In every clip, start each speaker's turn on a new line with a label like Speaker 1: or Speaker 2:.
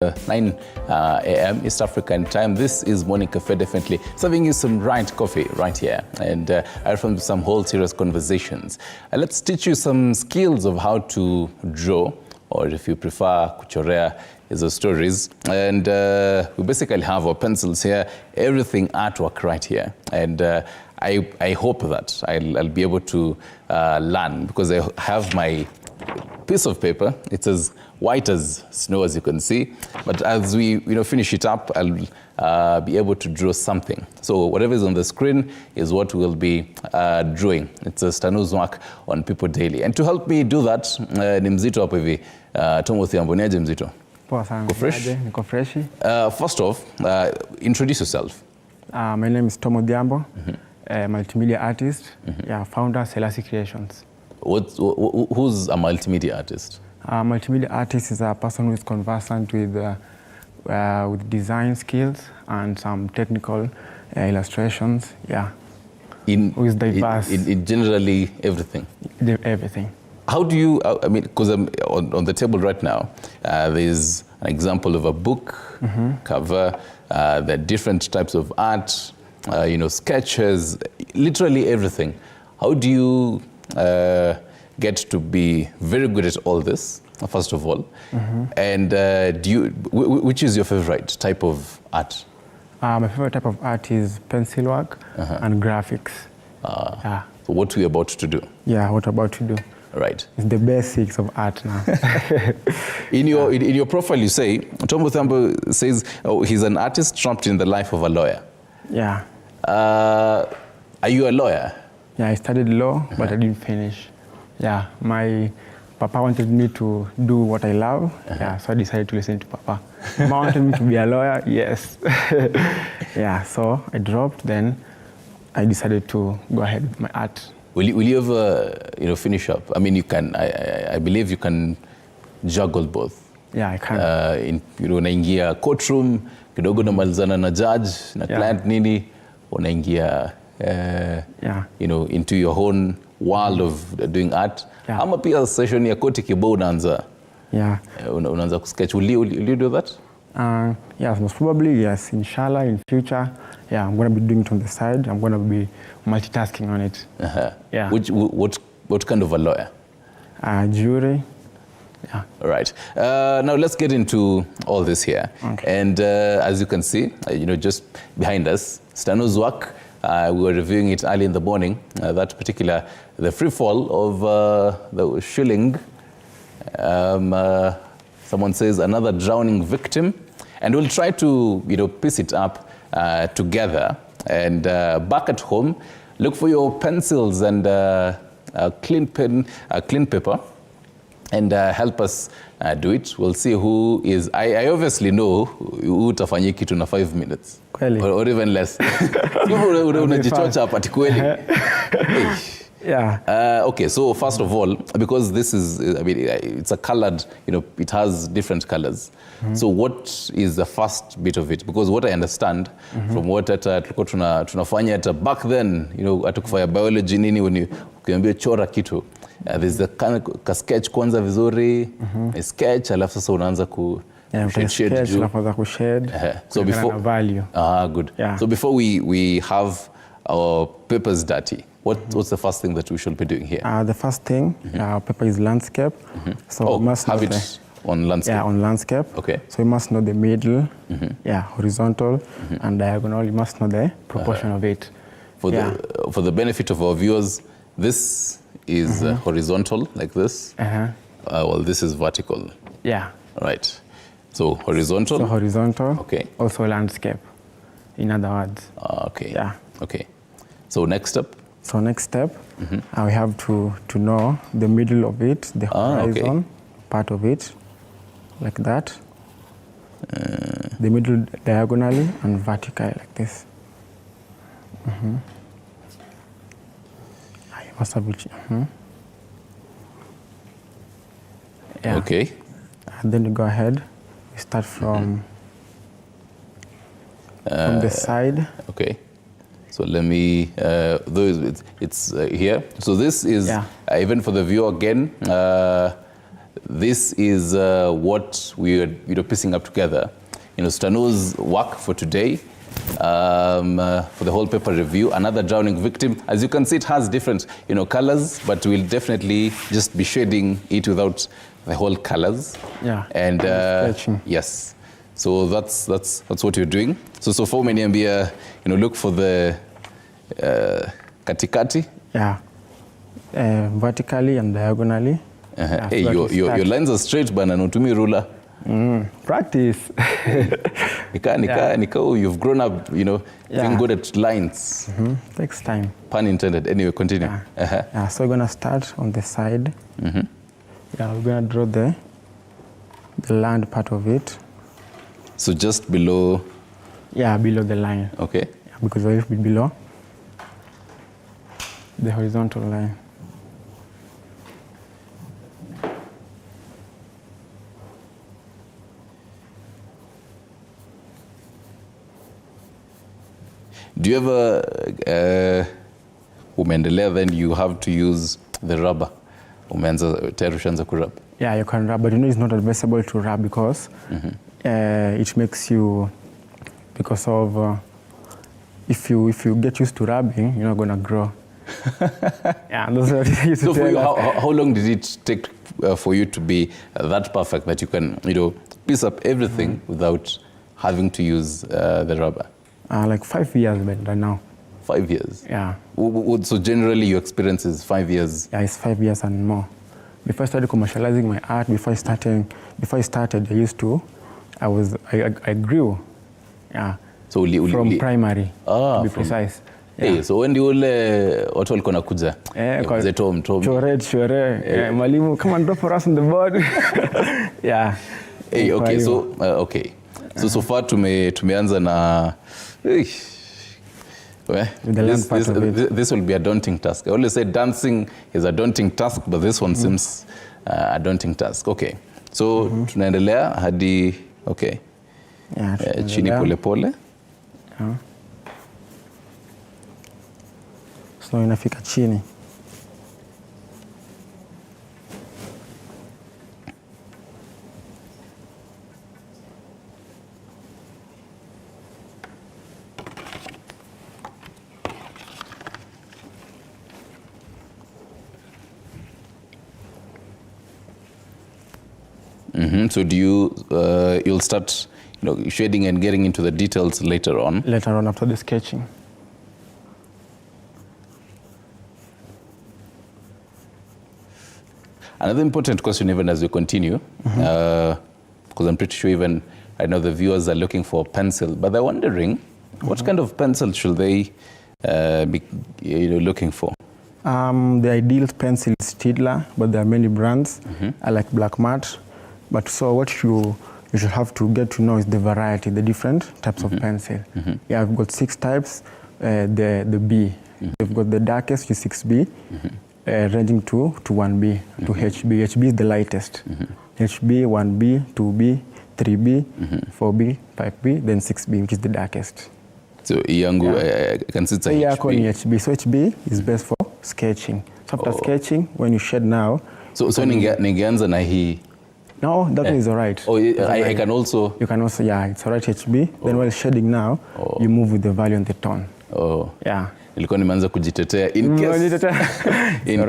Speaker 1: 9 a.m. East African time. This is Morning Cafe, definitely serving you some right coffee right here, and from some whole serious conversations. Let's teach you some skills of how to draw, or if you prefer, kuchorea is the stories. And we basically have our pencils here, everything artwork right here. And I hope that I'll be able to learn, because I have my piece of paper. It's as white as snow, as you can see. But as we finish it up, I'll be able to draw something. So whatever is on the screen is what we'll be drawing. It's a Stanu's work on People Daily. And to help me do that, ni mzito hapo hivi. Timothy Amboniaje mzito?
Speaker 2: Poa sana.
Speaker 1: Niko fresh?
Speaker 2: Niko fresh.
Speaker 1: First off, introduce yourself.
Speaker 2: My name is Tomo Diambo, multimedia artist, founder Selassie Creations.
Speaker 1: Who's a multimedia artist?
Speaker 2: A multimedia artist is a person who is conversant with design skills and some technical illustrations. Who is diverse.
Speaker 1: In generally everything?
Speaker 2: Everything.
Speaker 1: How do you, I mean, because on the table right now, there's an example of a book cover, there are different types of art, sketches, literally everything. How do you get to be very good at all this, first of all? And which is your favorite type of art?
Speaker 2: My favorite type of art is pencil work and graphics.
Speaker 1: So what we're about to do?
Speaker 2: Yeah, what we're about to do.
Speaker 1: Right.
Speaker 2: It's the basics of art now.
Speaker 1: In your profile, you say, Tom Muthambo says, he's an artist trapped in the life of a lawyer.
Speaker 2: Yeah.
Speaker 1: Are you a lawyer?
Speaker 2: Yeah, I studied law, but I didn't finish. Yeah, my papa wanted me to do what I love. So I decided to listen to papa. Mama wanted me to be a lawyer, yes. So I dropped, then I decided to go ahead with my art.
Speaker 1: Will you ever, finish up? I mean, you can. I believe you can juggle both.
Speaker 2: Yeah, I can.
Speaker 1: Unaingia courtroom, kidogo namalizana na judge, na client nini, unaingia, into your own world of doing art. Ama pia session ya koti kibao unaanza. Unaanza kusketch. Will you do that?
Speaker 2: Yes, most probably, yes. Inshallah, in future, I'm going to be doing it on the side. I'm going to be multitasking on it.
Speaker 1: What kind of a lawyer?
Speaker 2: Jury.
Speaker 1: All right. Now let's get into all this here. Okay. And as you can see, just behind us, Stanu's work. We were reviewing it early in the morning. The free fall of the shilling. Someone says another drowning victim, and we'll try to piece it up together. And back at home, look for your pencils and a clean pen, clean paper, and help us do it. We'll see who is. I obviously know who utafanyia kitu na 5 minutes or even less. Unajichocha hapa kweli. Okay, so first of all, because this is, it's a colored, it has different colors. So what is the first bit of it? Because what I understand from what tulikuwa tunafanya back then, atukufanya biology nini, when ukiambia chora kitu, there's the kind of sketch kwanza vizuri, a sketch, alafu sasa unaanza ku shade. So before
Speaker 2: value.
Speaker 1: Good. So before we have our papers dirty, what's the first thing that we should be doing here?
Speaker 2: The first thing, paper is landscape. So we must
Speaker 1: have it on landscape.
Speaker 2: Yeah, on landscape.
Speaker 1: Okay.
Speaker 2: So you must know the middle, horizontal, and diagonal. You must know the proportion of it.
Speaker 1: For the benefit of our viewers, this is horizontal, like this. Well, this is vertical.
Speaker 2: Yeah.
Speaker 1: Right. So horizontal.
Speaker 2: So horizontal.
Speaker 1: Okay.
Speaker 2: Also landscape, in other words.
Speaker 1: Okay.
Speaker 2: Yeah.
Speaker 1: Okay. So next step.
Speaker 2: So next step, we have to know the middle of it, the horizon part of it, like that. The middle diagonally and vertically, like this. You must have it.
Speaker 1: Okay.
Speaker 2: And then you go ahead. We start from the side.
Speaker 1: Okay. So let me, it's here. So this is, even for the viewer again, this is what we are piecing up together. Stanu's work for today, for the whole paper review. Another drowning victim. As you can see, it has different, colors, but we'll definitely just be shading it without the whole colors.
Speaker 2: Yeah.
Speaker 1: And yes. So that's what you're doing. So for many MBA, look for the katikati.
Speaker 2: Yeah. Vertically and diagonally. Yeah,
Speaker 1: hey,
Speaker 2: so
Speaker 1: your lines are straight, but anatumi ruler.
Speaker 2: Practice.
Speaker 1: You've grown up, being good at lines.
Speaker 2: Takes time.
Speaker 1: Pun intended. Anyway, continue.
Speaker 2: Yeah. So we're gonna start on the side. Yeah, we're gonna draw the land part of it.
Speaker 1: So just below.
Speaker 2: Yeah, below the line.
Speaker 1: Okay.
Speaker 2: Yeah, because a little bit below the horizontal line.
Speaker 1: Do you ever, umeendelea, then you have to use the rubber? Tayari ushaanza kurub?
Speaker 2: Yeah, you can rub, but it's not advisable to rub because it makes you, because of, if you get used to rubbing, you're not going to grow. Yeah, that's what it used to
Speaker 1: for you,
Speaker 2: tell us.
Speaker 1: how long did it take for you to be that perfect that you can, piece up everything without having to use the rubber?
Speaker 2: Like 5 years right now.
Speaker 1: 5 years?
Speaker 2: Yeah.
Speaker 1: So generally your experience is 5 years?
Speaker 2: Yeah, it's 5 years and more. Before I started commercializing my art, before I started, I grew. Yeah.
Speaker 1: So
Speaker 2: from primary, to be precise.
Speaker 1: Yeah. Hey, so when the ule watu walikuwa nakuja?
Speaker 2: Chore. Mwalimu, come and drop for us on the board. Yeah.
Speaker 1: Hey, okay, so okay. So far tumeanza na this will be a daunting task. I always say dancing is a daunting task, but this one seems a daunting task. Okay. So tunaendelea hadi okay.
Speaker 2: Yeah,
Speaker 1: chini pole pole.
Speaker 2: Yeah. So inafika chini.
Speaker 1: So do you'll start shading and getting into the details later on?
Speaker 2: Later on, after the sketching.
Speaker 1: Another important question, even as we continue, because I'm pretty sure even I know the viewers are looking for a pencil, but they're wondering what kind of pencil should they be looking for?
Speaker 2: The ideal pencil is Staedtler, but there are many brands. I like Black Matte. But so what you should have to get to know is the variety, the different types of pencil. Yeah, I've got 6 types. The B, we've got the darkest, which is 6B, ranging to 1B, to HB. HB is the lightest. HB, 1B, 2B, 3B, 4B, 5B, then 6B, which is the darkest.
Speaker 1: So yangu, I can see it's a HB.
Speaker 2: HB. So HB is best for sketching. So after sketching, when you shade now.
Speaker 1: So ningeanza na hii.
Speaker 2: No, that one is all right.
Speaker 1: Oh, I can also.
Speaker 2: You can also, yeah, it's all right HB. Then while shading now, you move with the value on the tone.
Speaker 1: Oh.
Speaker 2: Yeah.
Speaker 1: Nilikuwa nimeanza kujitetea in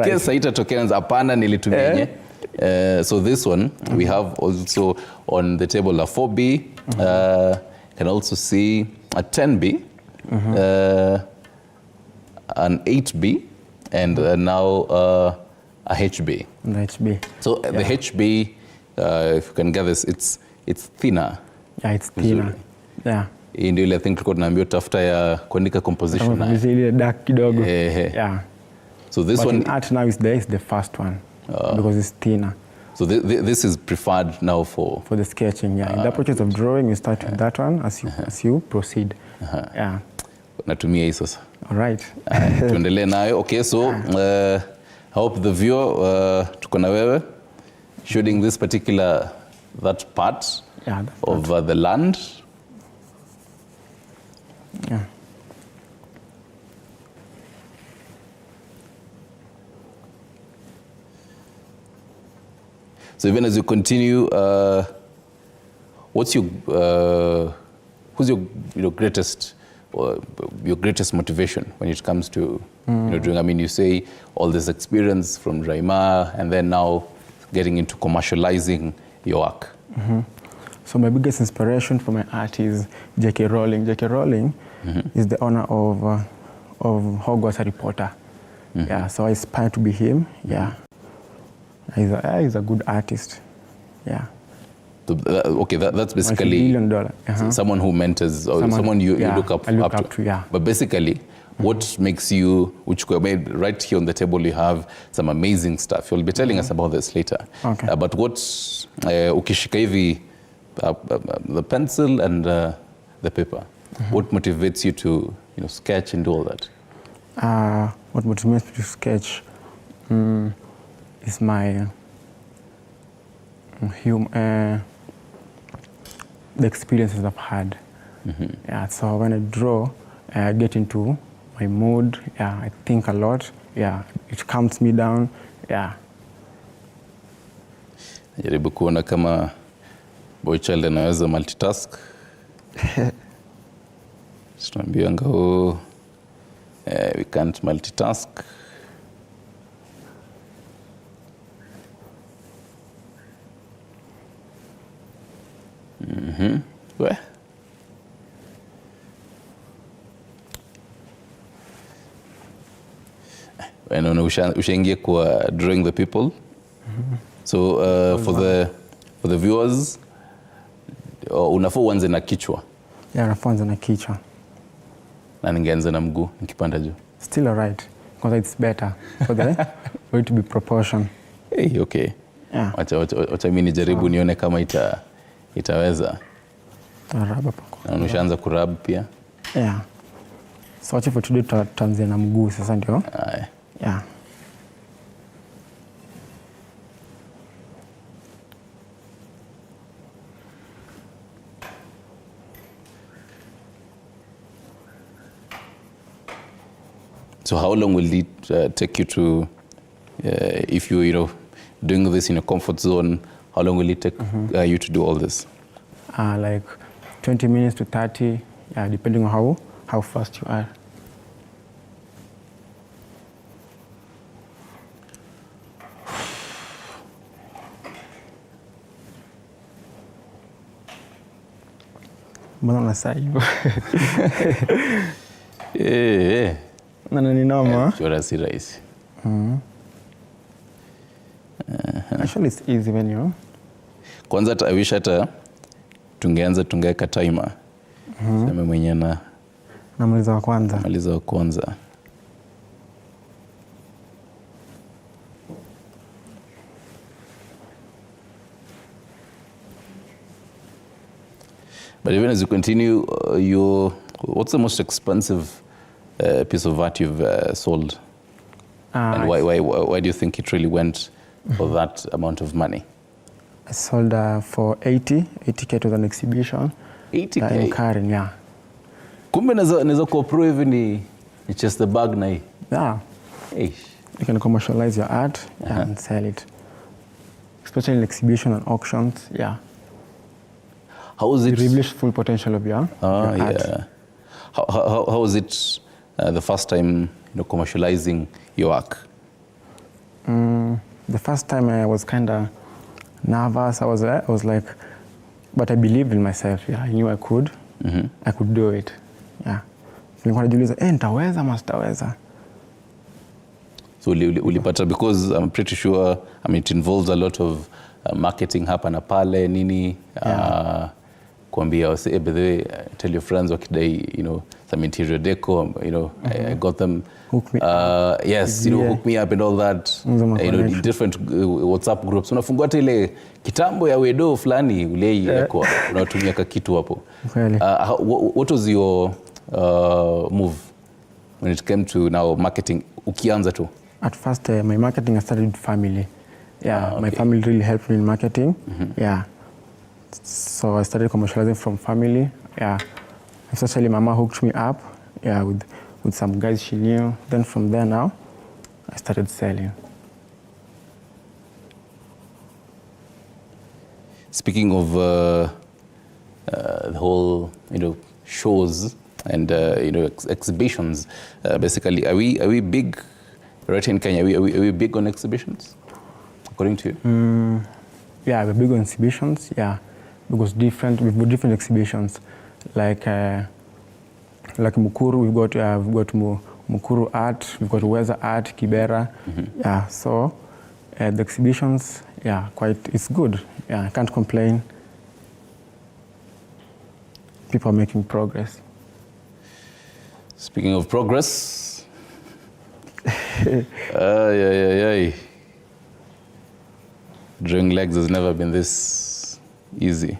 Speaker 1: case haitatokea hapana nilitumia yenye. So this one we have also on the table a 4B. Can also see a 10B, an 8B, and now a HB.
Speaker 2: The HB.
Speaker 1: So the HB, if you can get this, it's thinner.
Speaker 2: Yeah, it's thinner. Yeah.
Speaker 1: Hii ndio ile I think tulikuwa tunaambiwa tafuta ya kuandika composition na.
Speaker 2: Ile dark kidogo. Yeah.
Speaker 1: So this
Speaker 2: but
Speaker 1: one
Speaker 2: in art now is the first one because it's thinner.
Speaker 1: So this is preferred now for
Speaker 2: the sketching. Yeah. In the process of drawing, you start with that one as you proceed. Yeah.
Speaker 1: Natumia hii sasa.
Speaker 2: All right.
Speaker 1: Tuendelee nayo. Okay, so I hope the viewer tuko na wewe shooting this particular that part of the land.
Speaker 2: Yeah.
Speaker 1: So even as you continue, what's your who's your greatest motivation when it comes to doing? I mean, you say all this experience from Raima, and then now getting into commercializing your work.
Speaker 2: So my biggest inspiration for my art is J.K. Rowling. J.K. Rowling is the owner of Hogwarts Harry Potter. Yeah, so I aspire to be him. Yeah, he's a good artist. Yeah.
Speaker 1: So, okay, that's basically
Speaker 2: $1 billion.
Speaker 1: Someone who mentors, or someone you look up to.
Speaker 2: Yeah.
Speaker 1: But basically, what makes you, which right here on the table, you have some amazing stuff. You'll be telling us about this later.
Speaker 2: Okay.
Speaker 1: But what's ukishika hivi the pencil and the paper, what motivates you to sketch and do all that?
Speaker 2: What motivates me to sketch is my the experiences I've had. Yeah, so when I draw, I get into my mood. Yeah, I think a lot. Yeah, it calms me down. Yeah.
Speaker 1: Najaribu kuona kama boy child anaweza multitask. Tunaambianga we can't multitask. Where? Naona ushaingia kwa drawing the people. So for the viewers, unafaa uanze na kichwa.
Speaker 2: Yeah, unafaa uanze na kichwa.
Speaker 1: Na ningeanza na mguu nikipanda juu.
Speaker 2: Still alright, because it's better for it to be proportion.
Speaker 1: Hey, okay.
Speaker 2: Yeah.
Speaker 1: Wacha mimi nijaribu nione kama itaweza.
Speaker 2: Raba pako.
Speaker 1: Na ushaanza kurab pia?
Speaker 2: Yeah. So wacha for today tutaanzia na mguu sasa ndio. Yeah.
Speaker 1: So how long will it take you to, if you doing this in a comfort zone, how long will it take you to do all this?
Speaker 2: Like 20 minutes to 30, yeah, depending on how fast you are. Mbona unasaa hivyo? Na ni noma.
Speaker 1: Chora si rahisi.
Speaker 2: Actually it's easy when you.
Speaker 1: Kwanza I wish hata tungeweka timer. Sema mwenye
Speaker 2: namaliza wa kwanza.
Speaker 1: Maliza wa kwanza. But even as you continue, what's the most expensive piece of art you've sold? And why do you think it really went for that amount of money?
Speaker 2: I sold for 80K to an exhibition.
Speaker 1: 80K?
Speaker 2: In Karen, yeah.
Speaker 1: Kumbe naweza kuapprove hivi ni just the bag na hii?
Speaker 2: Yeah. You can commercialize your art and sell it. Especially in exhibition and auctions, yeah.
Speaker 1: How was it?
Speaker 2: You reveal full potential of your art.
Speaker 1: Yeah. How was it the first time commercializing your work?
Speaker 2: The first time I was kind of nervous. I was like, but I believed in myself. Yeah, I knew I could. I could do it. Yeah. Nilikuwa najiuliza, nitaweza ama sitaweza?
Speaker 1: So ulipata, because I'm pretty sure, I mean, it involves a lot of marketing hapa na pale nini. Kuambia, say, by the way, tell your friends wakidai, some interior deco, I got them.
Speaker 2: Hook me up.
Speaker 1: Yes, hook me up and all that. Different WhatsApp groups. Unafungua hata ile kitambo ya wedo fulani ule yako unatumia kitu hapo. What was your move when it came to now marketing ukianza tu?
Speaker 2: At first, my marketing I started with family. Yeah, okay. My family really helped me in marketing. Yeah. So I started commercializing from family. Yeah. Especially Mama hooked me up. Yeah, with some guys she knew. Then from there now, I started selling.
Speaker 1: Speaking of the whole, shows and exhibitions, basically, are we big right in Kenya? Are we big on exhibitions, according to you?
Speaker 2: Yeah, we're big on exhibitions. Yeah, because we've got different exhibitions, like Mukuru. We've got Mukuru art. We've got Weather art, Kibera. Yeah, so the exhibitions, it's good. Yeah, I can't complain. People are making progress.
Speaker 1: Speaking of progress, drawing legs has never been this easy.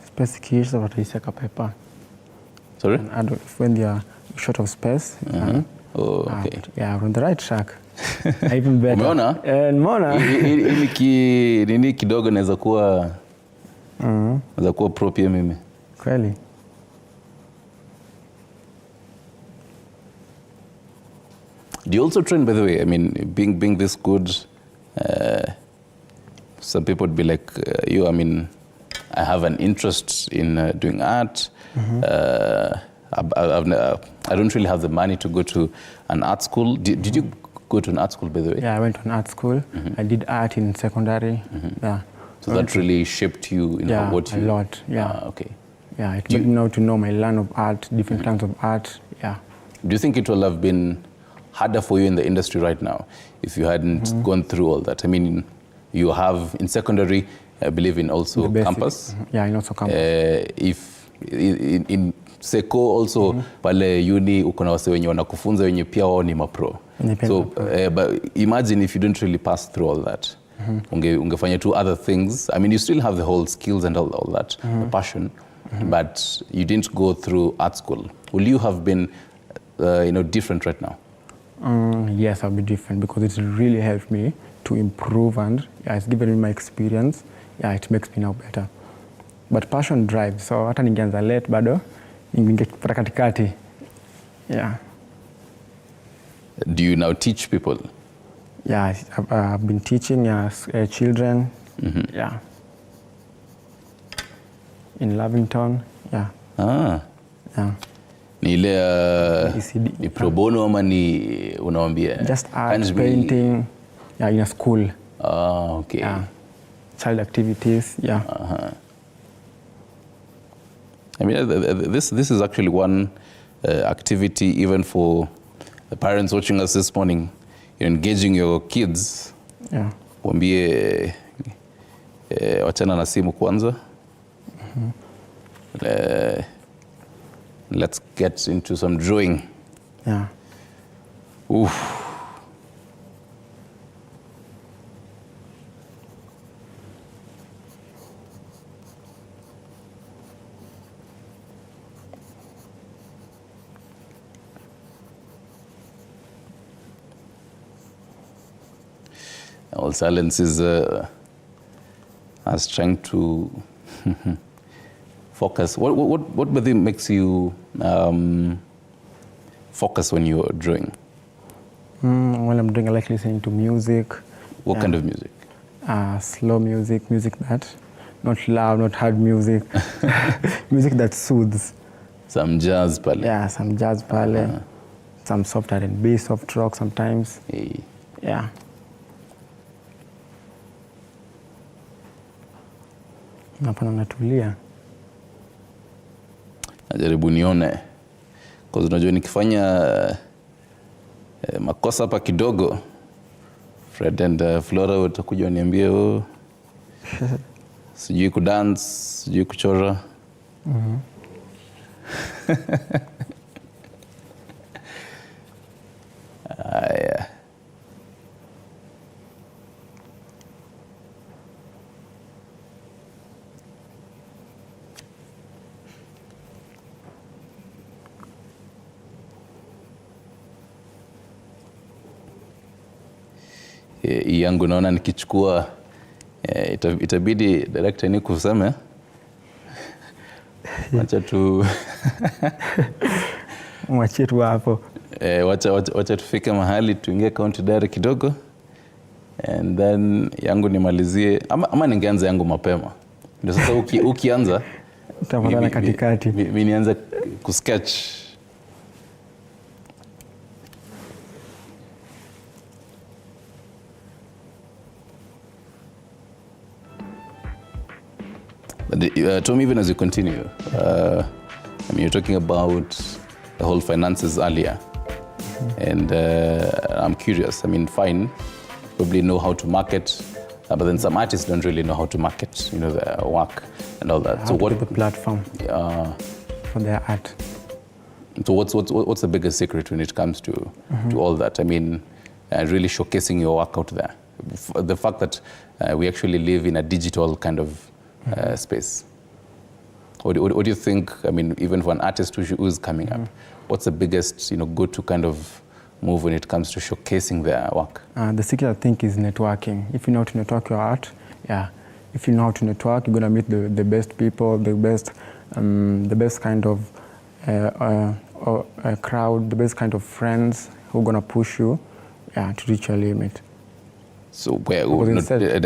Speaker 2: Space keys of a paper.
Speaker 1: Sorry?
Speaker 2: And when they are short of space,
Speaker 1: Oh, okay.
Speaker 2: Yeah, we're on the right track. Even better.
Speaker 1: Umeona? Nini kidogo naweza kuwa pro pia mimi.
Speaker 2: Kweli.
Speaker 1: Do you also train, by the way? I mean, being this good, some people would be like you. I mean, I have an interest in doing art. I don't really have the money to go to an art school. Did you go to an art school, by the way?
Speaker 2: Yeah, I went to an art school. I did art in secondary. Yeah.
Speaker 1: So that really shaped you in what you...
Speaker 2: a lot. Yeah.
Speaker 1: Okay.
Speaker 2: Yeah, it made me know to know my line of art, different kinds of art. Yeah.
Speaker 1: Do you think it will have been harder for you in the industry right now if you hadn't gone through all that? I mean, you have in secondary, I believe in also campus.
Speaker 2: Yeah, in also campus.
Speaker 1: If in Seko also pale uni uko na wase wenye wanakufunza wenye pia wao ni mapro. So but imagine if you didn't really pass through all that. Ungefanya two other things. I mean, you still have the whole skills and all that, the passion, but you didn't go through art school. Will you have been different right now?
Speaker 2: Yes, I'll be different because it really helped me to improve, and it's given me my experience. Yeah, it makes me now better. But passion drives, so hata ningeanza late bado ningepata katikati. Yeah.
Speaker 1: Do you now teach people?
Speaker 2: Yeah, I've been teaching children. Yeah. In Lavington. Yeah. Yeah.
Speaker 1: Ni ile ni pro bono ama ni unawaambia?
Speaker 2: Just art, painting. Yeah, in a school.
Speaker 1: Okay.
Speaker 2: Yeah. Child activities. Yeah.
Speaker 1: I mean, this is actually one activity even for the parents watching us this morning. You're engaging your kids.
Speaker 2: Yeah.
Speaker 1: Waambie wachana na simu kwanza. Let's get into some drawing.
Speaker 2: Yeah.
Speaker 1: Oof. All silence is us trying to focus. What makes you focus when you're drawing?
Speaker 2: When I'm drawing, I like listening to music.
Speaker 1: What kind of music?
Speaker 2: Slow music that not loud, not hard music. Music that soothes.
Speaker 1: Some jazz pale.
Speaker 2: Yeah, some jazz pale. Some soft R&B, soft rock sometimes.
Speaker 1: Hey.
Speaker 2: Yeah. Napana natulia.
Speaker 1: Najaribu nione. Kwa unajua nikifanya makosa hapa kidogo, Fred and Flora watakuja waniambie sijui kudance, sijui kuchora. Yeah. Yangu naona nikichukua itabidi director ni kuseme wacha tu
Speaker 2: mwachie tu hapo.
Speaker 1: Wacha tufike mahali tuingie county diary kidogo, and then yangu nimalizie, ama ningeanza yangu mapema ndio sasa ukianza
Speaker 2: utapatana katikati.
Speaker 1: Mimi nianze kusketch. But Tom, even as you continue, I mean, you're talking about the whole finances earlier, and I'm curious. I mean, fine, probably know how to market, but then some artists don't really know how to market, you know, their work and all that.
Speaker 2: So what the platform for their art?
Speaker 1: So what's the biggest secret when it comes to all that? I mean, really showcasing your work out there. The fact that we actually live in a digital kind of space. What do you think? I mean, even for an artist who's coming up, what's the biggest, go-to kind of move when it comes to showcasing their work?
Speaker 2: The secret, I think, is networking. If you know how to network your art, if you know how to network, you're gonna meet the best people, the best kind of crowd, the best kind of friends who are gonna push you, to reach your limit.
Speaker 1: So where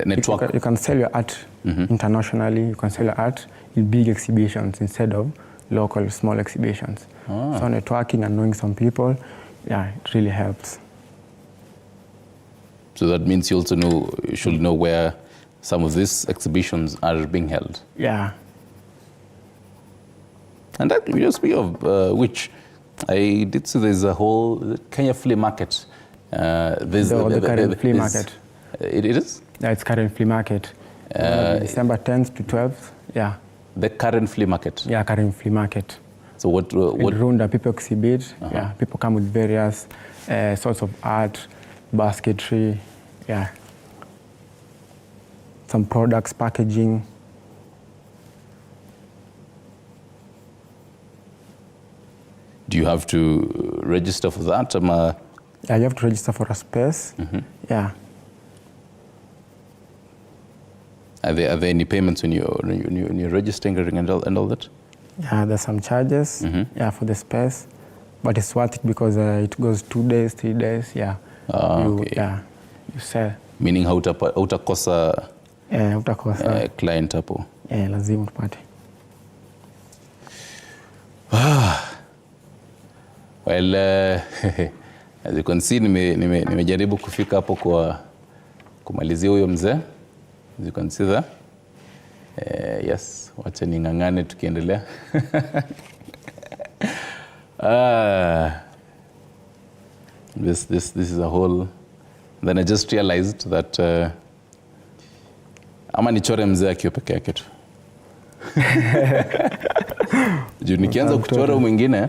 Speaker 1: network?
Speaker 2: You can sell your art internationally. You can sell your art in big exhibitions instead of local small exhibitions. So networking and knowing some people, it really helps.
Speaker 1: So that means you also you should know where some of these exhibitions are being held.
Speaker 2: Yeah.
Speaker 1: And that reminds me of which I did see there's a whole Kenya flea market.
Speaker 2: The current flea market.
Speaker 1: It is?
Speaker 2: Yeah, it's current flea market. December 10th to 12th,
Speaker 1: The current flea market?
Speaker 2: Yeah, current flea market.
Speaker 1: So what?
Speaker 2: In Runda, people exhibit. People come with various sorts of art, basketry, some products, packaging.
Speaker 1: Do you have to register for that?
Speaker 2: Yeah, you have to register for a space. Yeah.
Speaker 1: Are there any payments when you're registering and all that?
Speaker 2: Yeah, there's some charges. For the space, but it's worth it because it goes 2 days, 3 days.
Speaker 1: Okay.
Speaker 2: You sell.
Speaker 1: Meaning hautakosa client hapo.
Speaker 2: Lazima tupate.
Speaker 1: Well, as you can see, nimejaribu kufika hapo kwa kumalizia huyo mzee. As you can see there. Yes, wacha ning'ang'ane tukiendelea. This is a whole. Then I just realized that ama nichore mzee akiwa peke yake tu. Juu nikianza kuchora mwingine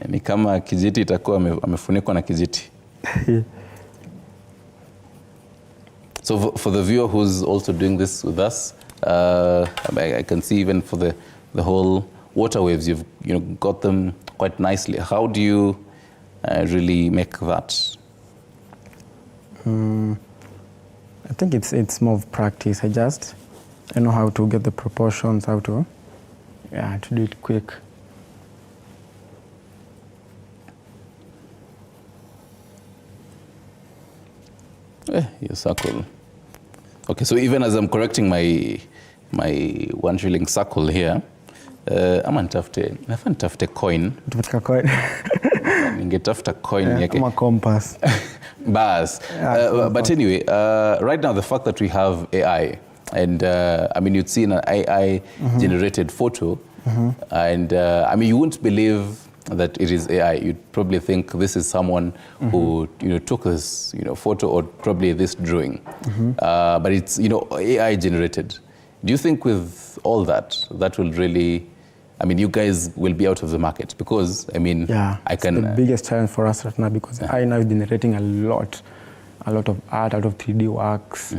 Speaker 1: ni kama kijiti itakuwa amefunikwa na kijiti. So for the viewer who's also doing this with us, I can see even for the whole water waves, you've got them quite nicely. How do you really make that?
Speaker 2: I think it's more of practice. I know how to get the proportions, how to do it quick.
Speaker 1: Your circle. Okay, so even as I'm correcting my 1 shilling circle here, ama nitafute coin.
Speaker 2: Tupataka coin.
Speaker 1: Ningetafuta coin yake.
Speaker 2: Kama compass.
Speaker 1: Bas. But anyway, right now the fact that we have AI, and I mean you'd seen an AI generated photo, and I mean you wouldn't believe that it is AI. You'd probably think this is someone who took this photo or probably this drawing, but it's AI generated. Do you think with all that will really, I mean, you guys will be out of the market? Because I mean,
Speaker 2: it's the biggest challenge for us right now because AI now is generating a lot of art, a lot of 3D works.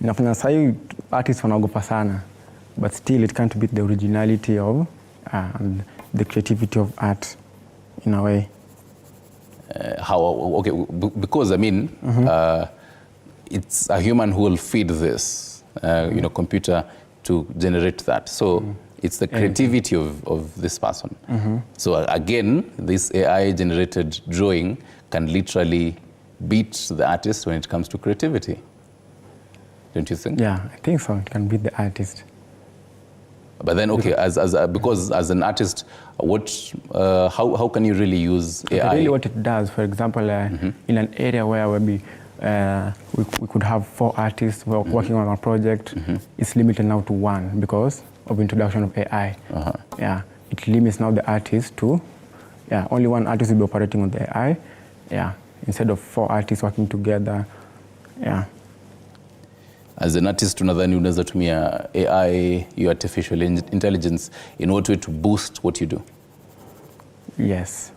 Speaker 2: Inafanya sahi artists wanaogopa sana, but still it can't beat the originality of and the creativity of art in a way.
Speaker 1: How? Okay, because I mean, it's a human who will feed this, computer to generate that. So It's the creativity of this person. So again, this AI-generated drawing can literally beat the artist when it comes to creativity. Don't you think?
Speaker 2: Yeah, I think so. It can beat the artist.
Speaker 1: But then, okay, because as an artist, how can you really use AI?
Speaker 2: Really what it does, for example, in an area where maybe we could have 4 artists working on a project, it's limited now to 1 because of introduction of AI. Yeah, it limits now the artist to, only 1 artist will be operating on the AI, instead of 4 artists working together,
Speaker 1: As an artist, unadhani unaweza tumia AI, your artificial intelligence, in what way to boost what you do?
Speaker 2: Yes.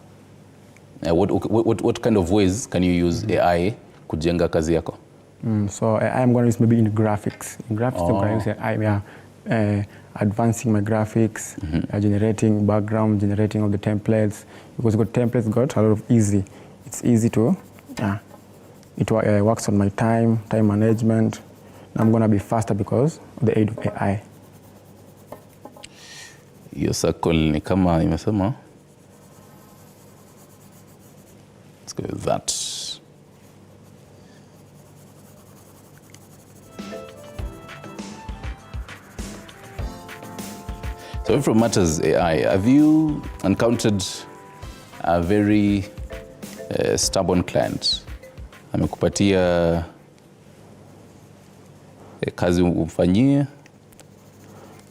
Speaker 1: What kind of ways can you use AI kujenga kazi yako?
Speaker 2: So I'm going to use maybe in graphics. In graphics, I'm going to use AI, advancing my graphics, generating background, generating all the templates. Because templates got a lot of easy. It's easy to, it works on my time management. I'm going to be faster because of the aid of AI.
Speaker 1: Hiyo circle ni kama imesema. Let's go with that. So from Matters AI, have you encountered a very stubborn client? Amekupatia kazi umfanyie,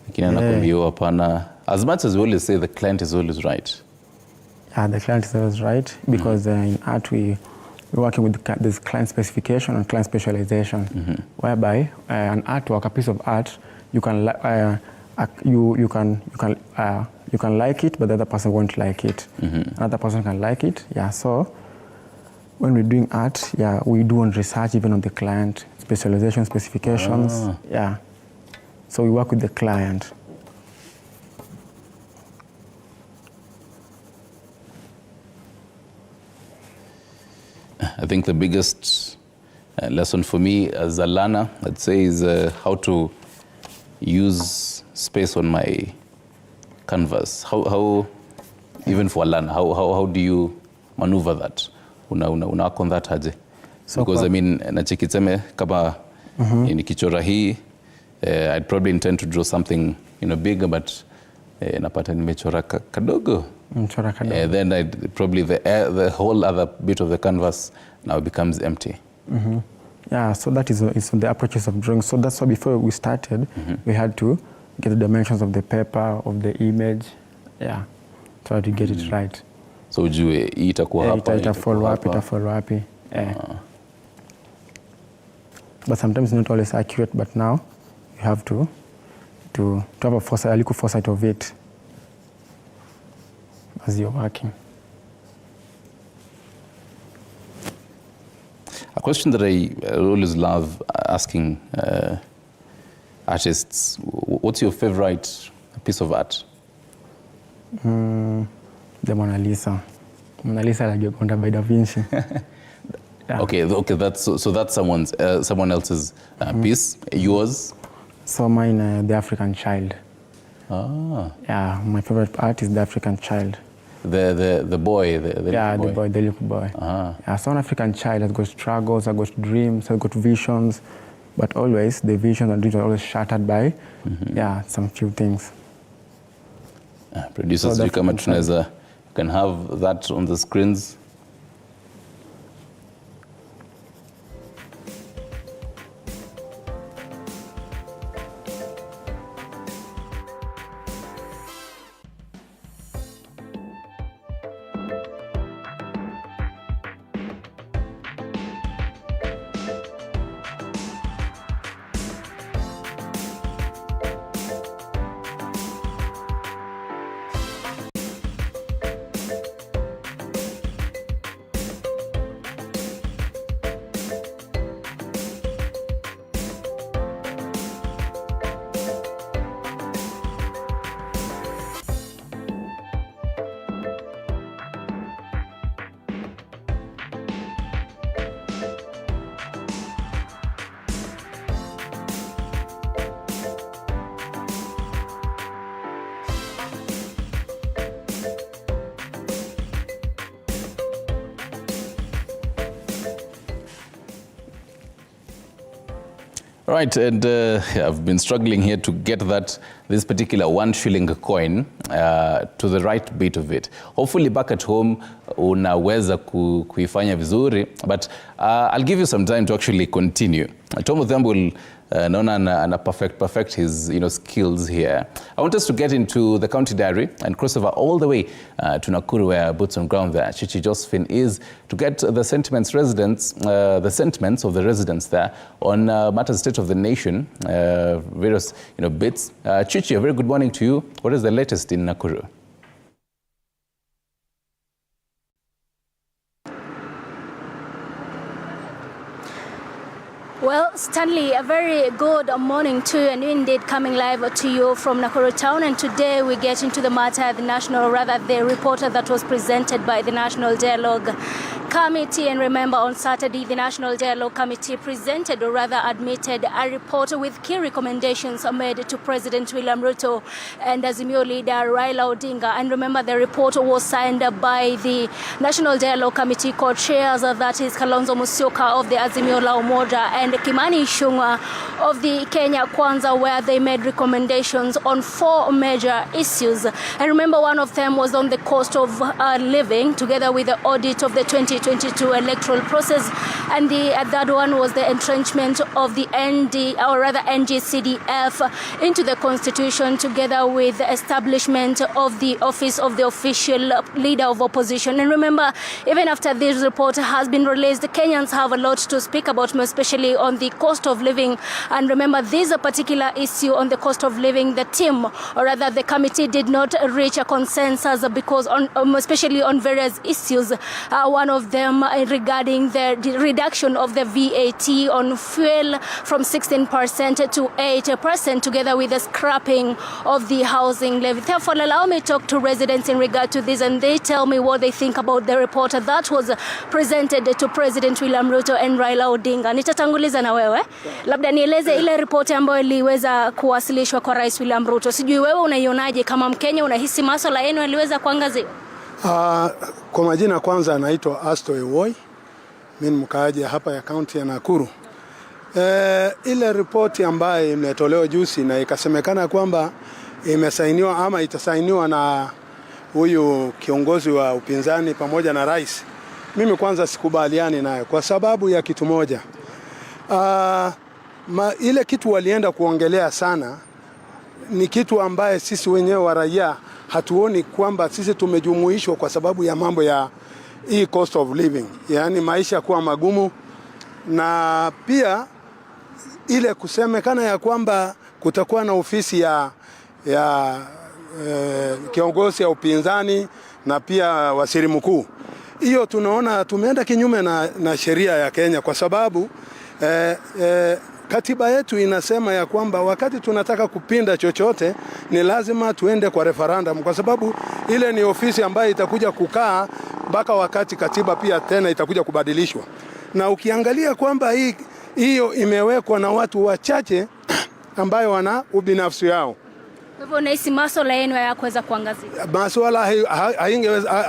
Speaker 1: lakini anakuambia hapana. As much as we always say the client is always right.
Speaker 2: Yeah, the client is always right because in art we're working with this client specification and client specialization, whereby an artwork, a piece of art, you can you can like it, but the other person won't like it. Another person can like it. Yeah, so when we're doing art, we do on research even on the client specialization, specifications. Yeah, so we work with the client.
Speaker 1: I think the biggest lesson for me as a learner, I'd say, is how to use space on my canvas. How even for a learner, how do you maneuver that? Una work on that aje? Because I mean, nachikitseme kama nikichora hii, I'd probably intend to draw something bigger, but napata nimechora kadogo. Then probably the whole other bit of the canvas now becomes empty.
Speaker 2: Yeah, so that is the approaches of drawing. So that's why before we started, we had to get the dimensions of the paper, of the image, try to get it right.
Speaker 1: So ujue hii itakuwa hapa,
Speaker 2: itafollow wapi. But sometimes not always accurate, but now you have to have a little foresight of it as you're working.
Speaker 1: A question that I always love asking artists, what's your favorite piece of art?
Speaker 2: The Mona Lisa. Mona Lisa like by Da Vinci.
Speaker 1: Okay, that's someone else's piece. Yours?
Speaker 2: So mine, The African Child.
Speaker 1: Yeah,
Speaker 2: my favorite art is The African Child.
Speaker 1: The boy, the
Speaker 2: little boy. So an African child has got struggles, has got dreams, has got visions, but always the visions and dreams are always shattered by some few things.
Speaker 1: Producers, you come tunaweza, you can have that on the screens. Right, and I've been struggling here to get this particular 1 shilling coin to the right bit of it. Hopefully back at home unaweza kuifanya vizuri, but I'll give you some time to actually continue. Tom of them will naona perfect his skills here. I want us to get into the county diary and cross over all the way to Nakuru, where boots on ground there Chichi Josephine is, to get the sentiments of the residents there on matters state of the nation, various bits. Chichi, a very good morning to you. What is the latest in Nakuru?
Speaker 3: Well, Stanley, a very good morning to you, and you indeed coming live to you from Nakuru town. And today we get into the matter, the report that was presented by the National Dialogue Committee. And remember, on Saturday, the National Dialogue Committee presented, or rather admitted, a report with key recommendations made to President William Ruto and Azimio leader Raila Odinga. And remember, the report was signed by the National Dialogue Committee co-chairs, that is Kalonzo Musyoka of the Azimio La Umoja and Kimani Ichung'wah of the Kenya Kwanza, where they made recommendations on 4 major issues. And remember, one of them was on the cost of living, together with the audit of the 2022 electoral process. And the third one was the entrenchment of the NGCDF into the constitution, together with the establishment of the office of the official leader of opposition. And remember, even after this report has been released, the Kenyans have a lot to speak about, especially on the cost of living. And remember, this particular issue on the cost of living, the team, or rather the committee, did not reach a consensus because especially on various issues. One of them regarding the reduction of the VAT on fuel from 16% to 8%, together with the scrapping of the housing levy. Therefore, allow me to talk to residents in regard to this, and they tell me what they think about the report that was presented to President William Ruto and Raila Odinga. Nitatanguliza na wewe. Labda nieleze ile ripoti ambayo iliweza kuwasilishwa kwa Rais William Ruto. Sijui wewe unaionaje kama Mkenya, unahisi masuala yenu yaliweza kuangaziwa?
Speaker 4: Kwa majina, kwanza naitwa Asto Ewoi. Mimi mkaaji hapa ya kaunti ya Nakuru. Ile ripoti ambayo imetolewa juzi na ikasemekana kwamba imesainiwa ama itasainiwa na huyu kiongozi wa upinzani pamoja na rais, mimi kwanza sikubaliani nayo kwa sababu ya kitu moja. Ile kitu walienda kuongelea sana ni kitu ambaye sisi wenyewe wa raia hatuoni kwamba sisi tumejumuishwa, kwa sababu ya mambo ya hii cost of living, yani maisha kuwa magumu, na pia ile kusemekana ya kwamba kutakuwa na ofisi ya kiongozi ya upinzani na pia waziri mkuu. Hiyo tunaona tumeenda kinyume na sheria ya Kenya, kwa sababu katiba yetu inasema ya kwamba wakati tunataka kupinda chochote ni lazima tuende kwa referendum, kwa sababu ile ni ofisi ambayo itakuja kukaa mpaka wakati katiba pia tena itakuja kubadilishwa. Na ukiangalia kwamba hiyo imewekwa na watu wachache ambayo wana ubinafsi yao.
Speaker 3: Kwa hivyo unahisi masuala yenu hayakuweza kuangaziwa? Masuala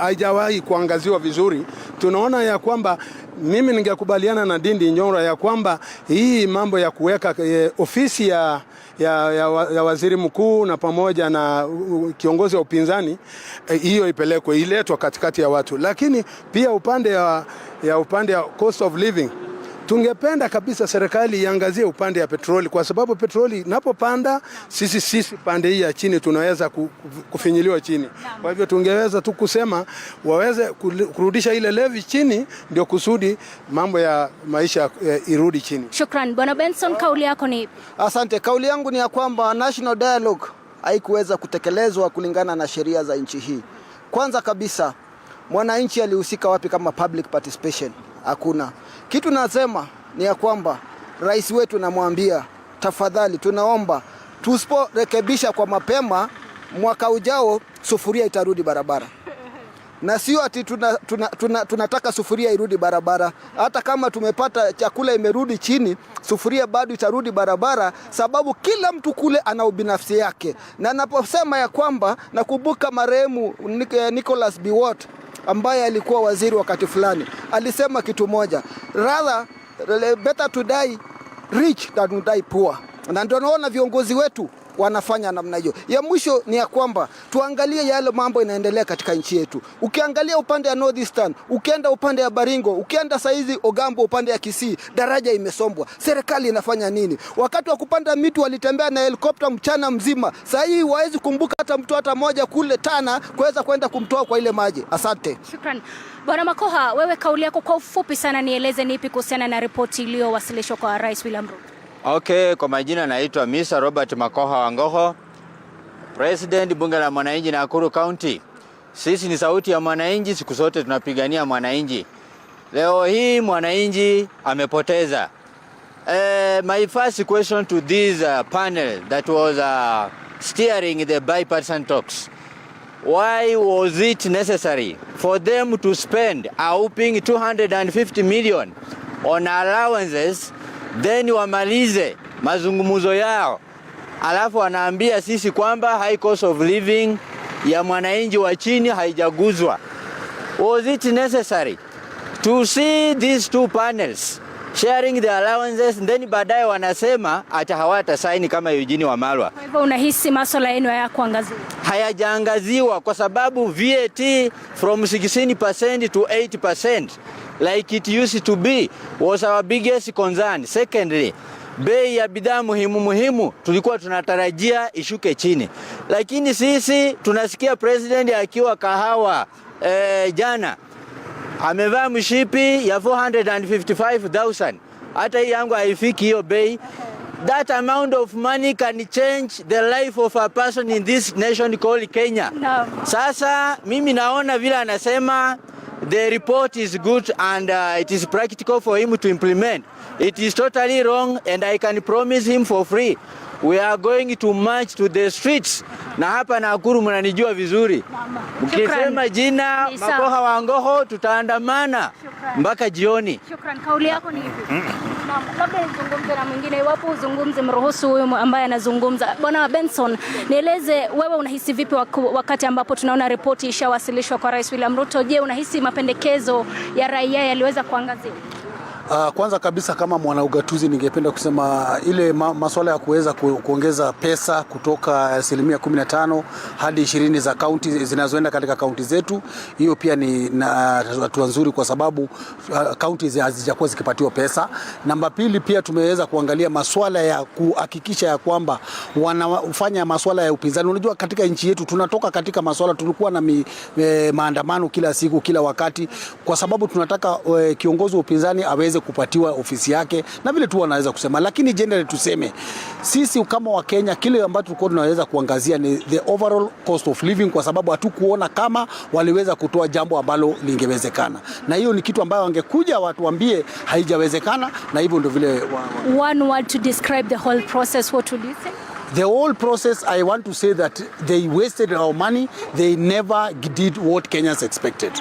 Speaker 4: haijawahi kuangaziwa vizuri. Tunaona ya kwamba, mimi ningekubaliana na Ndindi Nyoro ya kwamba hii mambo ya kuweka ofisi ya waziri mkuu na pamoja na kiongozi wa upinzani, hiyo ipelekwe, iletwe katikati ya watu. Lakini pia upande ya cost of living, tungependa kabisa serikali iangazie upande ya petroli, kwa sababu petroli inapopanda sisi pande hii ya chini tunaweza kufinyiliwa chini. Kwa hivyo tungeweza tu kusema waweze kurudisha ile levy chini, ndio kusudi mambo ya maisha irudi chini.
Speaker 3: Shukran. Bwana Benson, kauli yako ni ipi?
Speaker 5: Asante. Kauli yangu ni ya kwamba National Dialogue haikuweza kutekelezwa kulingana na sheria za nchi hii. Kwanza kabisa, mwananchi alihusika wapi kama public participation? Hakuna. Kitu nasema ni ya kwamba rais wetu namwambia, tafadhali tunaomba tusiporekebisha kwa mapema, mwaka ujao sufuria itarudi barabara. Na sio ati tunataka sufuria irudi barabara. Hata kama tumepata chakula imerudi chini, sufuria bado itarudi barabara, sababu kila mtu kule ana ubinafsi yake. Na naposema ya kwamba nakumbuka marehemu Nicholas Biwott ambaye alikuwa waziri wakati fulani, alisema kitu moja, rather better to die rich that will die poor. Na ndio naona viongozi wetu wanafanya namna hiyo. Ya mwisho ni ya kwamba tuangalie yale mambo inaendelea katika nchi yetu. Ukiangalia upande ya Northeastern, ukienda upande ya Baringo, ukienda saizi Ogambo upande ya Kisii, daraja imesombwa. Serikali inafanya nini? Wakati wa kupanda miti walitembea na helikopta mchana mzima. Sasa hii waezi kumbuka hata mtu hata moja kule Tana kuweza kwenda kumtoa kwa ile maji. Asante.
Speaker 3: Shukrani. Bwana Makoha, wewe kauli yako kwa ufupi sana, nieleze nipi kuhusiana na ripoti iliyowasilishwa kwa Rais William Ruto?
Speaker 6: Okay, kwa majina naitwa Mr. Robert Makoha Wangoho, President bunge la mwananchi Nakuru County. Sisi ni sauti ya mwananchi, siku zote tunapigania mwananchi. Leo hii mwananchi amepoteza. My first question to this panel that was steering the bipartisan talks. Why was it necessary for them to spend a whopping 250 million on allowances, then wamalize mazungumzo yao, alafu wanaambia sisi kwamba high cost of living ya mwananchi wa chini haijaguzwa? Was it necessary to see these two panels sharing the allowances, then baadaye wanasema hata hawata saini kama Eugene Wamalwa?
Speaker 3: Kwa hivyo unahisi masuala yenu hayakuangaziwa?
Speaker 6: Hayajaangaziwa kwa sababu VAT from 16% to 8% like it used to be was our biggest concern. Secondly, bei ya bidhaa muhimu tulikuwa tunatarajia ishuke chini, lakini sisi tunasikia president akiwa kahawa jana amevaa mshipi ya 455,000. Hata hii yangu haifiki hiyo bei. That amount of money can change the life of a person in this nation called Kenya.
Speaker 3: No.
Speaker 6: Sasa mimi naona vile anasema the report is good and it is practical for him to implement. It is totally wrong, and I can promise him for free. We are going to march to the streets. Na hapa Nakuru mnanijua vizuri. Mkisema jina Makoha Wangoho tutaandamana mpaka jioni.
Speaker 3: Shukrani. Kauli yako ni ipi? Naam, labda nizungumze na mwingine, iwapo uzungumze mruhusu huyu ambaye anazungumza. Bwana Benson, nieleze wewe unahisi vipi wakati ambapo tunaona ripoti ishawasilishwa kwa Rais William Ruto? Je, unahisi mapendekezo ya raia yaliweza kuangaziwa?
Speaker 4: Kwanza kabisa kama mwanaugatuzi ningependa kusema ile masuala ya kuweza kuongeza pesa kutoka 15% hadi 20 za kaunti zinazoenda katika kaunti zetu, hiyo pia ni hatua nzuri kwa sababu kaunti hazijakuwa zikipatiwa pesa. Namba pili, pia tumeweza kuangalia masuala ya kuhakikisha ya kwamba wanafanya masuala ya upinzani. Unajua katika nchi yetu tunatoka katika masuala, tulikuwa na maandamano kila siku kila wakati, kwa sababu tunataka kiongozi wa upinzani aweze kupatiwa ofisi yake na vile tu wanaweza kusema. Lakini generally tuseme sisi kama wa Kenya, kile ambacho tulikuwa tunaweza kuangazia ni the overall cost of living, kwa sababu hatukuona kama waliweza kutoa jambo ambalo lingewezekana, na hiyo ni kitu ambayo wangekuja watuambie haijawezekana, na hivyo ndio vile
Speaker 3: One word to describe the whole process, what would you say?
Speaker 4: The whole process, I want to say that they wasted our money. They never did what Kenyans expected.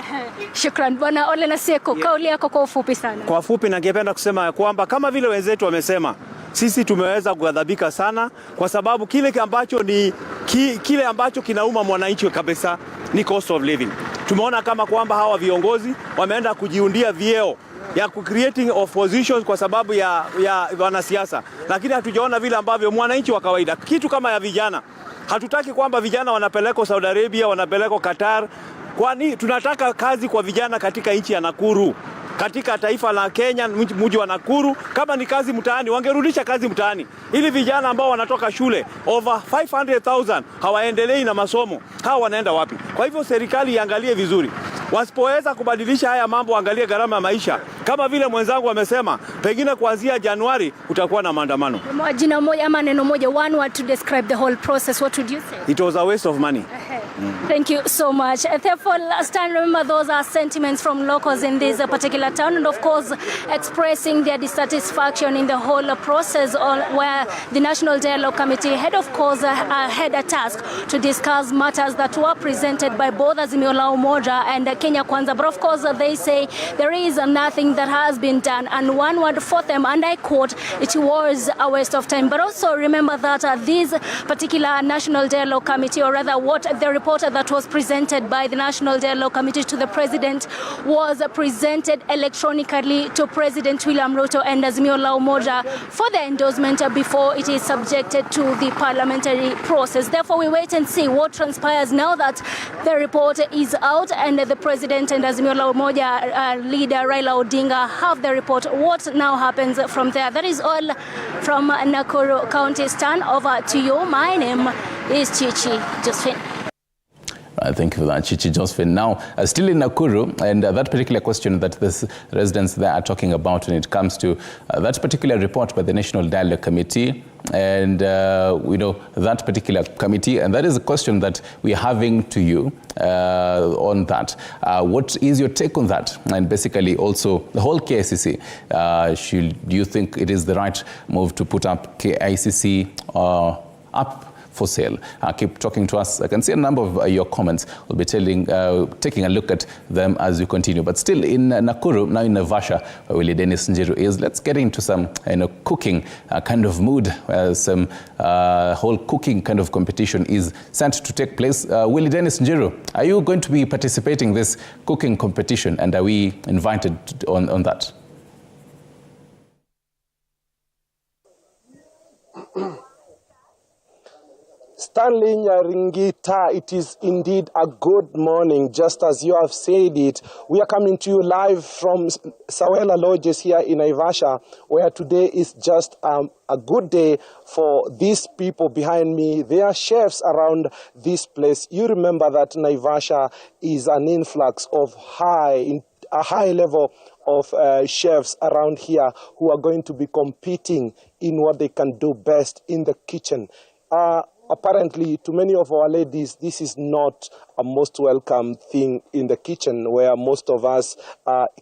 Speaker 3: Shukran. Bwana Ole Nasieko, kauli yako kwa ufupi sana.
Speaker 7: Kwa ufupi ningependa kusema kwamba kama vile wenzetu wamesema, sisi tumeweza kuadhabika sana kwa sababu kile ambacho kinauma mwananchi kabisa ni cost of living. Tumeona kama kwamba hawa viongozi wameenda kujiundia vyeo ya creating oppositions kwa sababu ya wanasiasa, lakini hatujaona vile ambavyo mwananchi wa kawaida, kitu kama ya vijana. Hatutaki kwamba vijana wanapelekwa Saudi Arabia, wanapelekwa Qatar. Kwani tunataka kazi kwa vijana katika nchi ya Nakuru, katika taifa la Kenya, mji wa Nakuru. Kama ni kazi mtaani, wangerudisha kazi mtaani, ili vijana ambao wanatoka shule over 500,000 hawaendelei na masomo, hao wanaenda wapi? Kwa hivyo serikali iangalie vizuri. Wasipoweza kubadilisha haya mambo, angalie gharama ya maisha. Kama vile mwenzangu amesema, pengine kuanzia Januari utakuwa na maandamano.
Speaker 3: Jina moja ama neno moja, one word to describe the whole process, what would you say?
Speaker 7: It was a waste of money.
Speaker 3: Thank you so much. Therefore, last time, remember, those are sentiments from locals in this particular town, and of course, expressing their dissatisfaction in the whole process, where the National Dialogue Committee had, of course, had a task to discuss matters that were presented by both Azimio la Umoja and Kenya Kwanza. But of course, they say there is nothing everything that has been done. And one word for them, and I quote, it was a waste of time. But also remember that this particular National Dialogue Committee, or rather what the report that was presented by the National Dialogue Committee to the President, was presented electronically to President William Ruto and Azimio la Umoja for the endorsement before it is subjected to the parliamentary process. Therefore, we wait and see what transpires now that the report is out and the President and Azimio la Umoja leader Raila Odinga have the report. What now happens from there? That is all from Nakuru County. Stand over to you. My name is Chichi Josephine.
Speaker 1: Thank you for that, Chichi Josephine. Now, still in Nakuru, and that particular question that the residents there are talking about when it comes to that particular report by the National Dialogue Committee, and that particular committee, and that is a question that we're having to you on that. What is your take on that? And basically also the whole KICC, do you think it is the right move to put up KICC up for sale? Keep talking to us. I can see a number of your comments. We'll be taking a look at them as we continue. But still in Nakuru, now in Naivasha, where Willie Dennis Njiru is, let's get into some cooking kind of mood. Some whole cooking kind of competition is set to take place. Willie Dennis Njiru, are you going to be participating in this cooking competition, and are we invited on that?
Speaker 8: Stanley Nyaringita, it is indeed a good morning, just as you have said it. We are coming to you live from Sawela Lodges here in Naivasha, where today is just a good day for these people behind me. They are chefs around this place. You remember that Naivasha is an influx of a high level of chefs around here who are going to be competing in what they can do best in the kitchen. Apparently, to many of our ladies, this is not a most welcome thing in the kitchen, where most of us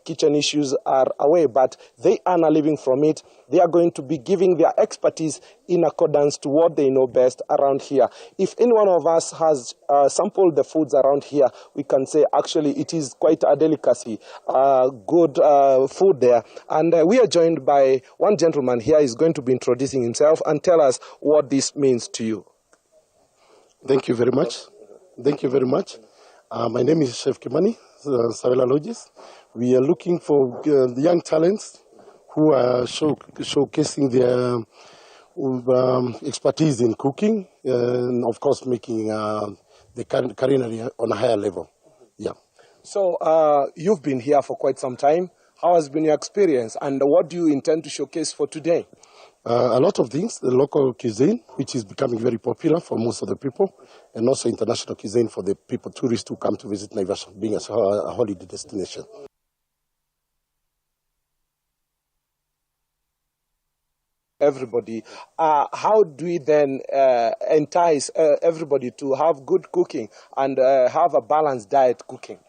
Speaker 8: kitchen issues are away, but they earn a living from it. They are going to be giving their expertise in accordance to what they know best around here. If any one of us has sampled the foods around here, we can say actually it is quite a delicacy, good food there. And we are joined by one gentleman here. He's going to be introducing himself and tell us what this means to you.
Speaker 9: Thank you very much. Thank you very much. My name is Chef Kimani, Sawela Lodges. We are looking for young talents who are showcasing their expertise in cooking and, of course, making the culinary on a higher level. Yeah.
Speaker 8: So you've been here for quite some time. How has been your experience, and what do you intend to showcase for today?
Speaker 9: A lot of things, the local cuisine, which is becoming very popular for most of the people, and also international cuisine for the people, tourists who come to visit Naivasha, being a holiday destination.
Speaker 8: Everybody, how do we then entice everybody to have good cooking and have a balanced diet cooking?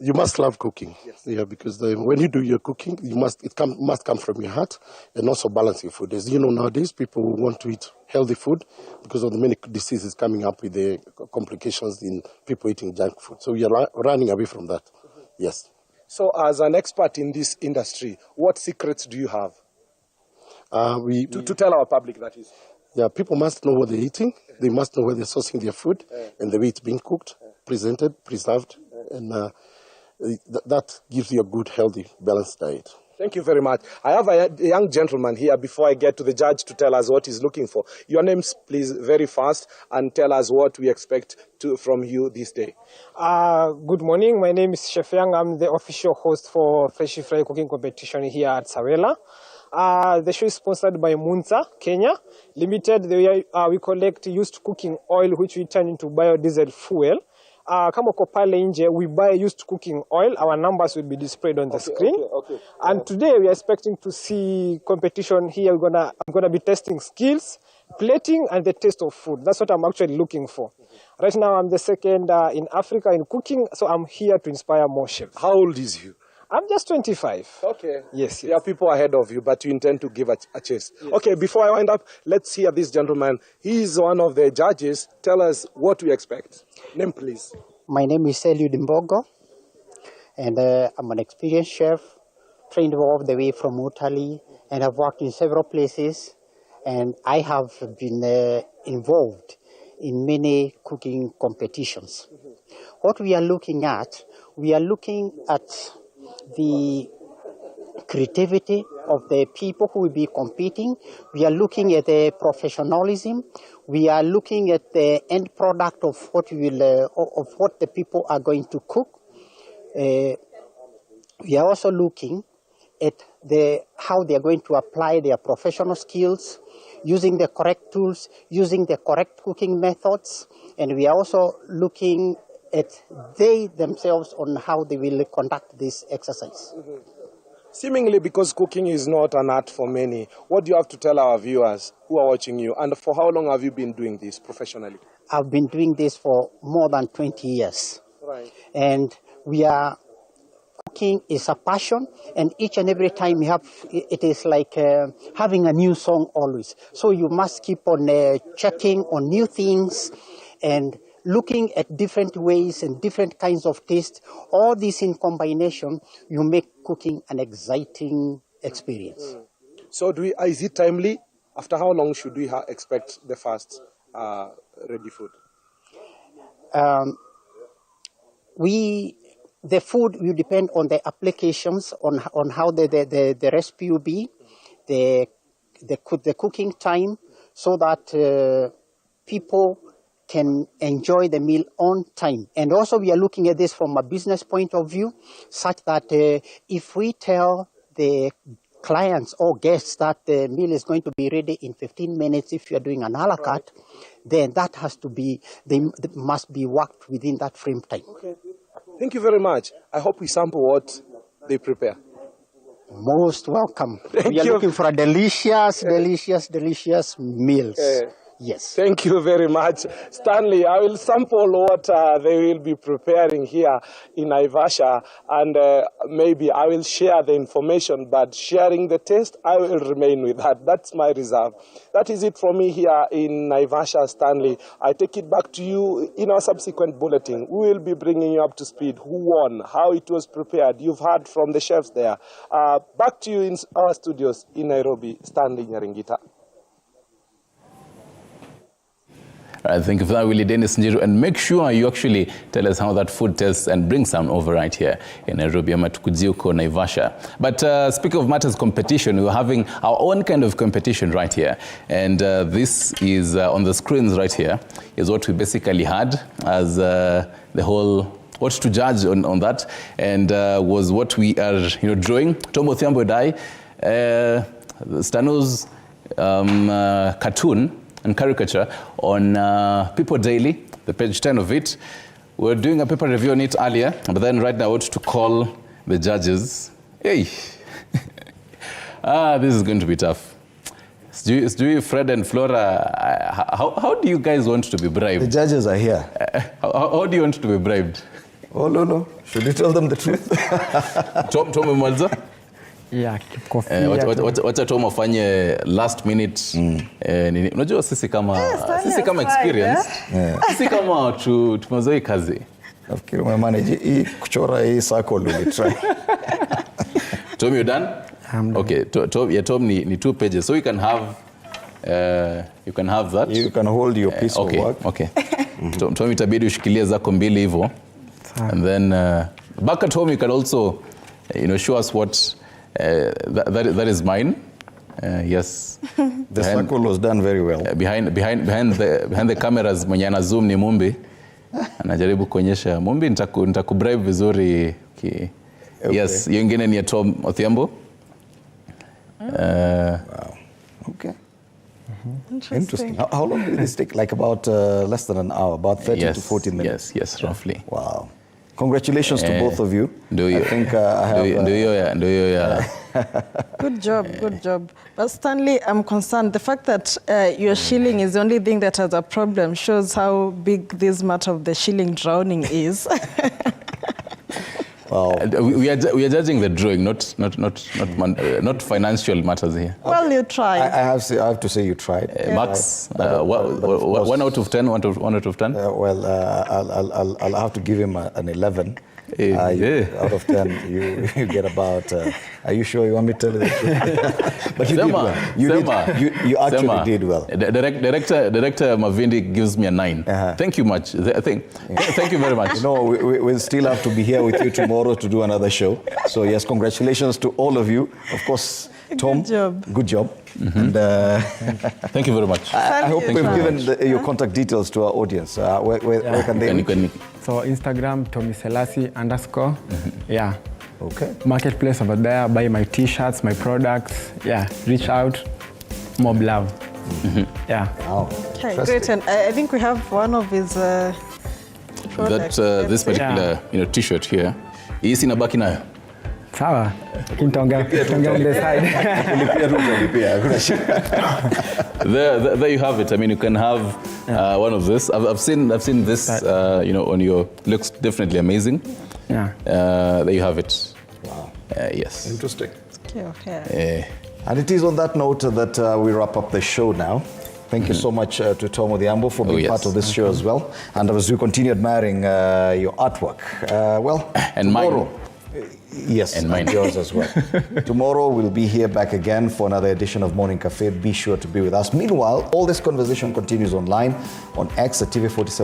Speaker 9: You must love cooking, yes. Yeah, because when you do your cooking, must come from your heart, and also balance your food. As you know, nowadays people want to eat healthy food because of the many diseases coming up with the complications in people eating junk food. So we are running away from that. Yes.
Speaker 8: So, as an expert in this industry, what secrets do you have? To tell our public, that is.
Speaker 9: Yeah, people must know what they're eating. They must know where they're sourcing their food and the way it's being cooked, presented, preserved, and that gives you a good, healthy, balanced diet.
Speaker 8: Thank you very much. I have a young gentleman here before I get to the judge to tell us what he's looking for. Your names, please, very fast, and tell us what we expect from you this day.
Speaker 10: Good morning. My name is Chef Young. I'm the official host for Freshly Fry Cooking Competition here at Sawela. The show is sponsored by Munza, Kenya Limited. We collect used cooking oil, which we turn into biodiesel fuel. Kama uko pale nje, we buy used cooking oil. Our numbers will be displayed on the screen. Okay. And today we are expecting to see competition here. I'm gonna be testing skills, plating, and the taste of food. That's what I'm actually looking for. Right now, I'm the second in Africa in cooking, so I'm here to inspire more chefs.
Speaker 8: How old is you?
Speaker 10: I'm just 25.
Speaker 8: Okay.
Speaker 10: Yes.
Speaker 8: There are people ahead of you, but you intend to give a chase. Yes. Okay, before I wind up, let's hear this gentleman. He is one of the judges. Tell us what we expect. Name, please.
Speaker 11: My name is Eliud Mbogo, and I'm an experienced chef trained all the way from Italy, and I've worked in several places, and I have been involved in many cooking competitions. What we are looking at the creativity of the people who will be competing. We are looking at the professionalism. We are looking at the end product of what the people are going to cook. We are also looking at how they are going to apply their professional skills, using the correct tools, using the correct cooking methods, and we are also looking at they themselves on how they will conduct this exercise.
Speaker 8: Seemingly, because cooking is not an art for many, what do you have to tell our viewers who are watching you, and for how long have you been doing this professionally?
Speaker 11: I've been doing this for more than 20 years.
Speaker 8: Right.
Speaker 11: And cooking is a passion, and each and every time it is like having a new song always. So you must keep on checking on new things and looking at different ways and different kinds of taste. All this in combination, you make cooking an exciting experience.
Speaker 8: So is it timely? After how long should we expect the first ready food?
Speaker 11: The food will depend on the applications, on how the recipe will be, the cooking time, so that people can enjoy the meal on time. And also we are looking at this from a business point of view, such that if we tell the clients or guests that the meal is going to be ready in 15 minutes if you're doing an a la carte, then that must be worked within that frame time.
Speaker 8: Okay. Thank you very much. I hope we sample what they prepare.
Speaker 11: Most welcome. We are looking for a delicious meals. Yes.
Speaker 8: Thank you very much. Stanley, I will sample what they will be preparing here in Naivasha, and maybe I will share the information, but sharing the taste, I will remain with that. That's my reserve. That is it from me here in Naivasha, Stanley. I take it back to you in our subsequent bulletin. We will be bringing you up to speed. Who won? How it was prepared? You've heard from the chefs there. Back to you in our studios in Nairobi, Stanley Nyaringita.
Speaker 1: All right, thank you for that, Willie Dennis Njiru. And make sure you actually tell us how that food tastes and bring some over right here in Nairobi, ama tukujie uko Naivasha. But speaking of matters competition, we're having our own kind of competition right here. And this is on the screens right here, is what we basically had as the whole, what to judge on that. And was what we are drawing. Tombo Thiambo Dai, Stano's cartoon and caricature on People Daily, the page 10 of it. We're doing a paper review on it earlier, but then right now I want to call the judges. Hey, this is going to be tough. Stewie, Fred and Flora, how do you guys want to be bribed?
Speaker 12: The judges are here.
Speaker 1: How do you want to be bribed?
Speaker 12: Oh, no. Should you tell them the truth?
Speaker 1: Tom Mwanza?
Speaker 2: Yeah, keep coffee.
Speaker 1: Wacha Tom afanye last minute. Unajua sisi kama experience. Sisi kama tumezoea kazi.
Speaker 12: Nafikiri umemanage hii kuchora hii circle will try.
Speaker 1: Tom, you done?
Speaker 2: I'm done.
Speaker 1: Okay, Tom ni 2 pages, so you can have that.
Speaker 12: You can hold your piece of work.
Speaker 1: Okay. Tom itabidi ushikilie zako mbili hivyo. And then back at home you can also show us what that is mine. Yes.
Speaker 12: The circle was done very well.
Speaker 1: Behind the cameras mwenye ana zoom ni Mumbi. Anajaribu kuonyesha Mumbi nitakubribe vizuri. Okay. Yes, hiyo ingine ni Tom Othiambo.
Speaker 12: Wow. Okay. Interesting. How long did this take? Like about less than an hour, about 30 to 40 minutes.
Speaker 1: Yes, roughly.
Speaker 12: Wow. Congratulations to both of you.
Speaker 1: I think I have...
Speaker 13: Good job. But Stanley, I'm concerned. The fact that your shilling is the only thing that has a problem shows how big this matter of the shilling drowning is.
Speaker 12: Wow.
Speaker 1: We are judging the drawing, not financial matters here.
Speaker 13: Well, you tried.
Speaker 12: I have to say you tried.
Speaker 1: Max, 1 out of 10, 1 out of 10?
Speaker 12: Well, I'll have to give him an 11. Out of 10, you get about. Are you sure you want me to tell you the truth? But you did well. You actually did well.
Speaker 1: Director Mavindi gives me a 9. Thank you much. Thank you very much.
Speaker 12: You know, we'll still have to be here with you tomorrow to do another show. So yes, congratulations to all of you. Of course, Tom, good job. And
Speaker 1: thank you very much.
Speaker 12: I hope we've given your contact details to our audience. Where can they?
Speaker 2: So Instagram, TommySelassie_. Yeah.
Speaker 12: Okay.
Speaker 2: Marketplace over there. Buy my T-shirts, my products. Yeah. Reach out. Mob love. Yeah.
Speaker 12: Wow.
Speaker 13: Okay, great. And I think we have one of his products.
Speaker 1: This particular T-shirt here. Hii sinabaki nayo.
Speaker 2: Sawa. Kintonga on the side.
Speaker 1: There you have it. I mean, you can have one of this. I've seen this, on your. Looks definitely amazing.
Speaker 2: Yeah.
Speaker 1: There you have it.
Speaker 12: Wow.
Speaker 1: Yes.
Speaker 12: Interesting.
Speaker 13: Okay.
Speaker 12: And it is on that note that we wrap up the show now. Thank you so much to Tom Odhiambo for being part of this show as well. And as we continue admiring your artwork,
Speaker 1: and
Speaker 12: tomorrow.
Speaker 1: mine.
Speaker 12: Yes,
Speaker 1: and mine.
Speaker 12: Yours as well. Tomorrow we'll be here back again for another edition of Morning Cafe. Be sure to be with us. Meanwhile, all this conversation continues online on X at TV47.